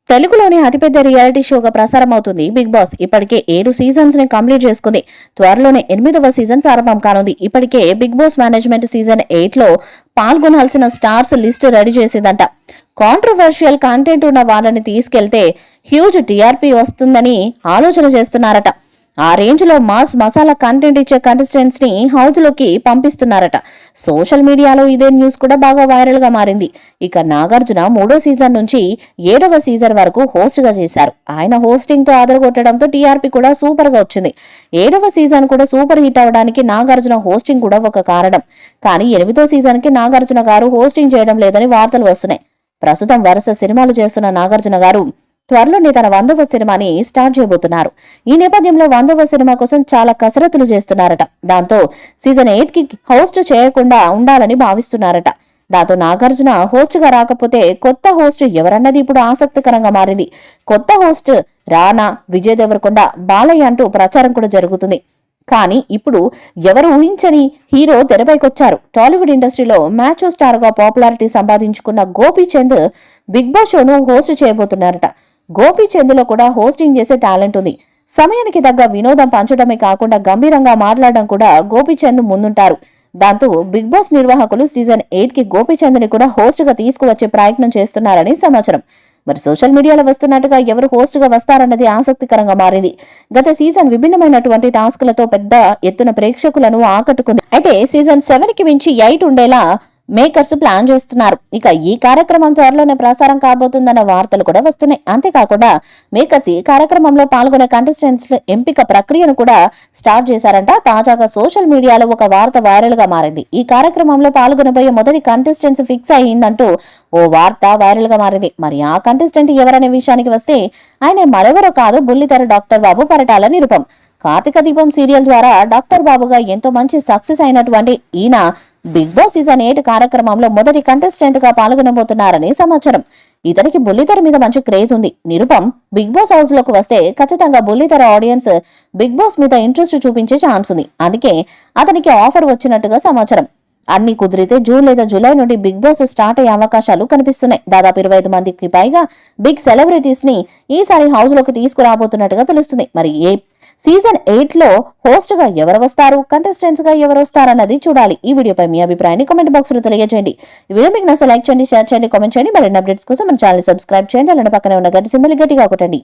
తెలుగులోనే అతిపెద్ద రియాలిటీ షోగా ప్రసారం అవుతుంది బిగ్ బాస్. ఇప్పటికే 7 సీజన్స్ ని కంప్లీట్ చేసుకుంది. త్వరలోనే 8వ సీజన్ ప్రారంభం కానుంది. ఇప్పటికే బిగ్ బాస్ మేనేజ్మెంట్ సీజన్ 8 లో పాల్గొనాల్సిన స్టార్స్ లిస్ట్ రెడీ చేసిందంట. కాంట్రవర్షియల్ కంటెంట్ ఉన్న వాళ్ళని తీసుకెళ్తే హ్యూజ్ టీఆర్పీ వస్తుందని ఆలోచన చేస్తున్నారట. ఆ రేంజ్ లో మాస్ మసాలా కంటెంట్ ఇచ్చే కంటెస్టెంట్స్ ని హౌస్ లోకి పంపిస్తున్నారట. సోషల్ మీడియాలో ఇదే న్యూస్ కూడా బాగా వైరల్ గా మారింది. ఇక నాగార్జున 3వ సీజన్ నుంచి 7వ సీజన్ వరకు హోస్ట్ గా చేశారు. ఆయన హోస్టింగ్ తో ఆదరగొట్టడంతో టీఆర్పీ కూడా సూపర్ గా వచ్చింది. 7వ సీజన్ కూడా సూపర్ హిట్ అవడానికి నాగార్జున హోస్టింగ్ కూడా ఒక కారణం. కానీ 8వ సీజన్ కి నాగార్జున గారు హోస్టింగ్ చేయడం లేదని వార్తలు వస్తున్నాయి. ప్రస్తుతం వరుస సినిమాలు చేస్తున్న నాగార్జున గారు త్వరలోనే తన 100వ సినిమాని స్టార్ట్ చేయబోతున్నారు. ఈ నేపథ్యంలో 100వ సినిమా కోసం చాలా కసరత్తులు చేస్తున్నారట. దాంతో సీజన్ 8 కి హోస్ట్ చేయకుండా ఉండాలని భావిస్తున్నారట. దాంతో నాగార్జున హోస్ట్ గా రాకపోతే కొత్త హోస్ట్ ఎవరన్నది ఇప్పుడు ఆసక్తికరంగా మారింది. కొత్త హోస్ట్ రానా, విజయ్ దేవరకొండ, బాలయ్య అంటూ ప్రచారం కూడా జరుగుతుంది. కానీ ఇప్పుడు ఎవరు ఊహించని హీరో తెరపైకొచ్చారు. టాలీవుడ్ ఇండస్ట్రీలో మ్యాచో స్టార్ గా పాపులారిటీ సంపాదించుకున్న గోపీచంద్ బిగ్ బాస్ షోను హోస్ట్ చేయబోతున్నారట. గోపీచంద్ లో కూడా హోస్టింగ్ చేసే టాలెంట్ ఉంది. సమయానికి తగ్గ వినోదం పంచడమే కాకుండా గంభీరంగా మాట్లాడడం కూడా గోపీచంద్ ముందుంటారు. దాంతో బిగ్ బాస్ నిర్వాహకులు సీజన్ 8 కి గోపీచంద్ ని కూడా హోస్ట్ గా తీసుకువచ్చే ప్రయత్నం చేస్తున్నారని సమాచారం. మరి సోషల్ మీడియాలో వస్తున్నట్టుగా ఎవరు హోస్ట్ గా వస్తారన్నది ఆసక్తికరంగా మారింది. గత సీజన్ విభిన్నమైనటువంటి టాస్క్లతో పెద్ద ఎత్తున ప్రేక్షకులను ఆకట్టుకుంది. అయితే సీజన్ 7 కి మించి 8 ఉండేలా మేకర్స్ ప్లాన్ చేస్తున్నారు. ఇక ఈ కార్యక్రమం త్వరలోనే ప్రసారం కాబోతుందన్న వార్తలు కూడా వస్తున్నాయి. అంతేకాకుండా మేకర్స్ ఈ కార్యక్రమంలో పాల్గొనే కంటెస్టెంట్స్ ఎంపిక ప్రక్రియను కూడా స్టార్ట్ చేశారంట. తాజాగా సోషల్ మీడియాలో ఒక వార్త వైరల్ గా మారింది. ఈ కార్యక్రమంలో పాల్గొనబోయే మొదటి కంటెస్టెంట్స్ ఫిక్స్ అయ్యిందంటూ ఓ వార్త వైరల్ గా మారింది. మరి ఆ కంటెస్టెంట్ ఎవరనే విషయానికి వస్తే ఆయన మరెవరో కాదు, బుల్లితెర డాక్టర్ బాబు పరిటాల నిరుపం. కార్తీక దీపం సీరియల్ ద్వారా డాక్టర్ బాబుగా ఎంతో మంచి సక్సెస్ అయినటువంటి ఈయన బిగ్ బాస్ సీజన్ 8 కార్యక్రమంలో మొదటి కంటెస్టెంట్ గా పాల్గొనబోతున్నారని సమాచారం. ఇతనికి బుల్లితెర మీద మంచి క్రేజ్ ఉంది. నిరుపం బిగ్ బాస్ హౌస్ లోకి వస్తే ఖచ్చితంగా బుల్లితెర ఆడియన్స్ బిగ్ బాస్ మీద ఇంట్రెస్ట్ చూపించే ఛాన్స్ ఉంది. అందుకే అతనికి ఆఫర్ వచ్చినట్టుగా సమాచారం. అన్ని కుదిరితే జూన్ లేదా జూలై నుండి బిగ్ బాస్ స్టార్ట్ అయ్యే అవకాశాలు కనిపిస్తున్నాయి. దాదాపు 25 మందికి పైగా బిగ్ సెలబ్రిటీస్ ని ఈసారి హౌస్ లోకి తీసుకురాబోతున్నట్టుగా తెలుస్తుంది. మరి సీజన్ 8 లో హోస్ట్ గా ఎవరు వస్తారు, కంటెస్టెంట్స్ గా ఎవరు వస్తారన్నది చూడాలి. ఈ వీడియోపై మీ అభిప్రాయాన్ని కామెంట్ బాక్స్ లో తెలియజేయండి. ఈ వీడియో మీకు నచ్చితే లైక్ చేయండి, షేర్ చేయండి, కామెంట్ చేయండి. మరిన్ని అప్డేట్స్ కోసం మన ఛానల్ సబ్స్క్రైబ్ చేయండి. అలానే పక్కనే ఉన్న గంట సింబల్ గట్టిగా కొట్టండి.